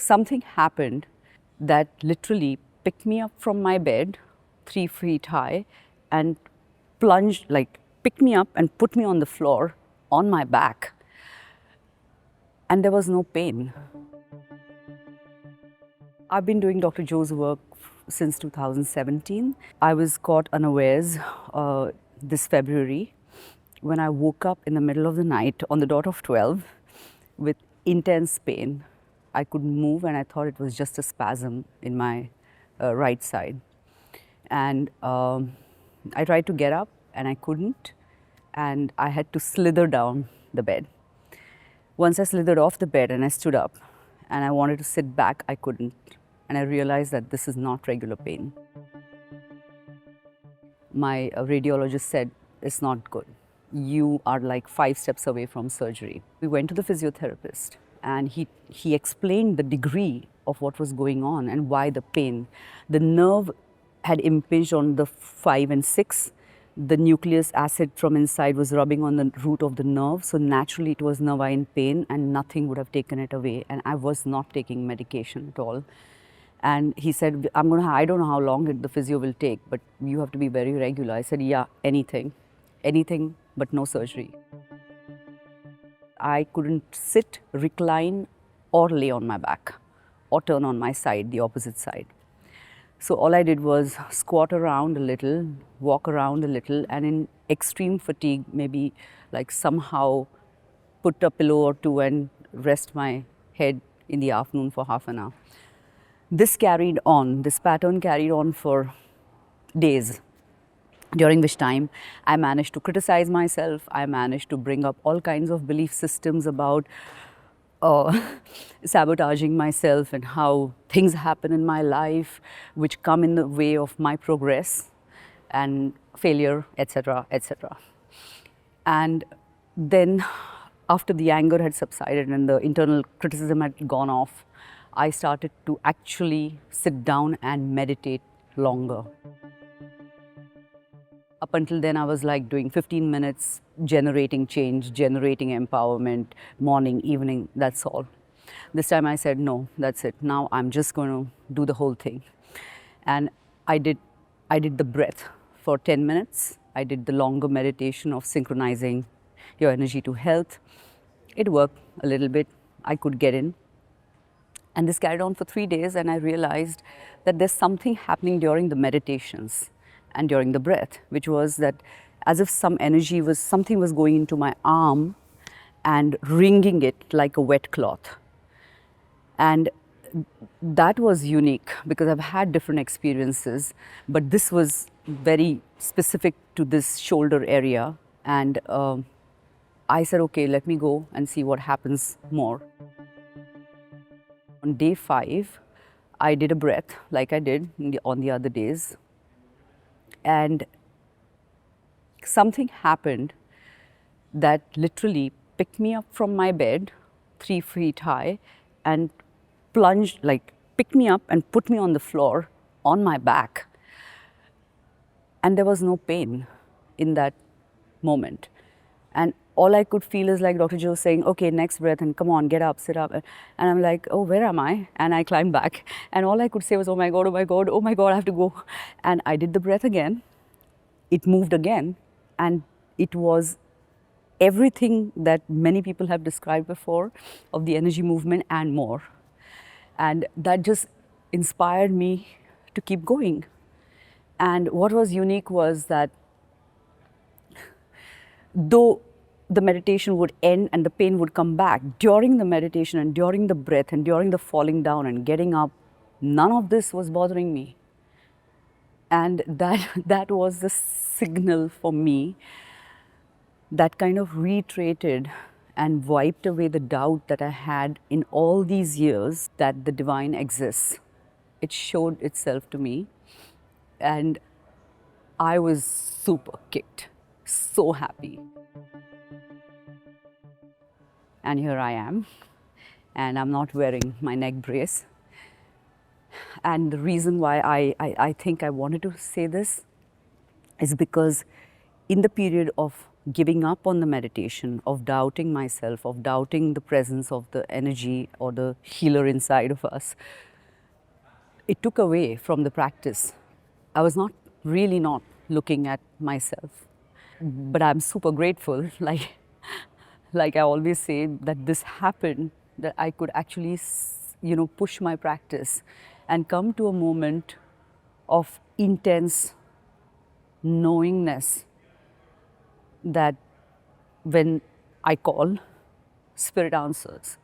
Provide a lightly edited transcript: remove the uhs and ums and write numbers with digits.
something happened that literally picked me up from my bed, 3 feet high, and plunged, like picked me up and put me on the floor on my back. And there was no pain. I've been doing Dr. Joe's work since 2017. I was caught unawares this February when I woke up in the middle of the night on the dot of 12 with intense pain. I couldn't move and I thought it was just a spasm in my right side. And I tried to get up and I couldn't, and I had to slither down the bed. Once I slithered off the bed and I stood up and I wanted to sit back, I couldn't. And I realized that this is not regular pain. My radiologist said, it's not good. You are like 5 steps away from surgery. We went to the physiotherapist and he explained the degree of what was going on and why the pain. The nerve had impinged on the 5 and 6. The nucleus acid from inside was rubbing on the root of the nerve, so naturally it was nervine pain and nothing would have taken it away, and I was not taking medication at all. And he said, I don't know how long the physio will take, but you have to be very regular. I said, yeah, anything but no surgery. I couldn't sit, recline, or lay on my back, or turn on my side, the opposite side. So all I did was squat around a little, walk around a little, and in extreme fatigue, maybe like somehow put a pillow or two and rest my head in the afternoon for half an hour. This pattern carried on for days, during which time I managed to criticize myself. I managed to bring up all kinds of belief systems about sabotaging myself and how things happen in my life which come in the way of my progress and failure, etc., etc. And then after the anger had subsided and the internal criticism had gone off, I started to actually sit down and meditate longer. Up until then, I was like doing 15 minutes, generating change, generating empowerment, morning, evening, that's all. This time I said, no, that's it. Now I'm just going to do the whole thing. And I did the breath for 10 minutes. I did the longer meditation of synchronizing your energy to health. It worked a little bit. I could get in. And this carried on for 3 days, and I realized that there's something happening during the meditations and during the breath, which was that as if something was going into my arm and wringing it like a wet cloth. And that was unique because I've had different experiences, but this was very specific to this shoulder area. And I said, okay, let me go and see what happens more. On day 5, I did a breath like I did on the other days. And something happened that literally picked me up from my bed, 3 feet high, and plunged, like picked me up and put me on the floor on my back. And there was no pain in that moment. And all I could feel is like Dr. Joe saying, okay, next breath, and come on, get up, sit up. And I'm like, oh, where am I? And I climbed back. And all I could say was, oh my God, oh my God, oh my God, I have to go. And I did the breath again. It moved again. And it was everything that many people have described before of the energy movement and more. And that just inspired me to keep going. And what was unique was that though the meditation would end and the pain would come back, during the meditation and during the breath and during the falling down and getting up, none of this was bothering me. And that was the signal for me that kind of reiterated and wiped away the doubt that I had in all these years that the divine exists. It showed itself to me, and I was super kicked, so happy. And here I am, and I'm not wearing my neck brace. And the reason why I think I wanted to say this is because in the period of giving up on the meditation, of doubting myself, of doubting the presence of the energy or the healer inside of us, it took away from the practice. I was not really not looking at myself. But I'm super grateful, like I always say, that this happened, that I could actually, push my practice and come to a moment of intense knowingness that when I call, Spirit answers.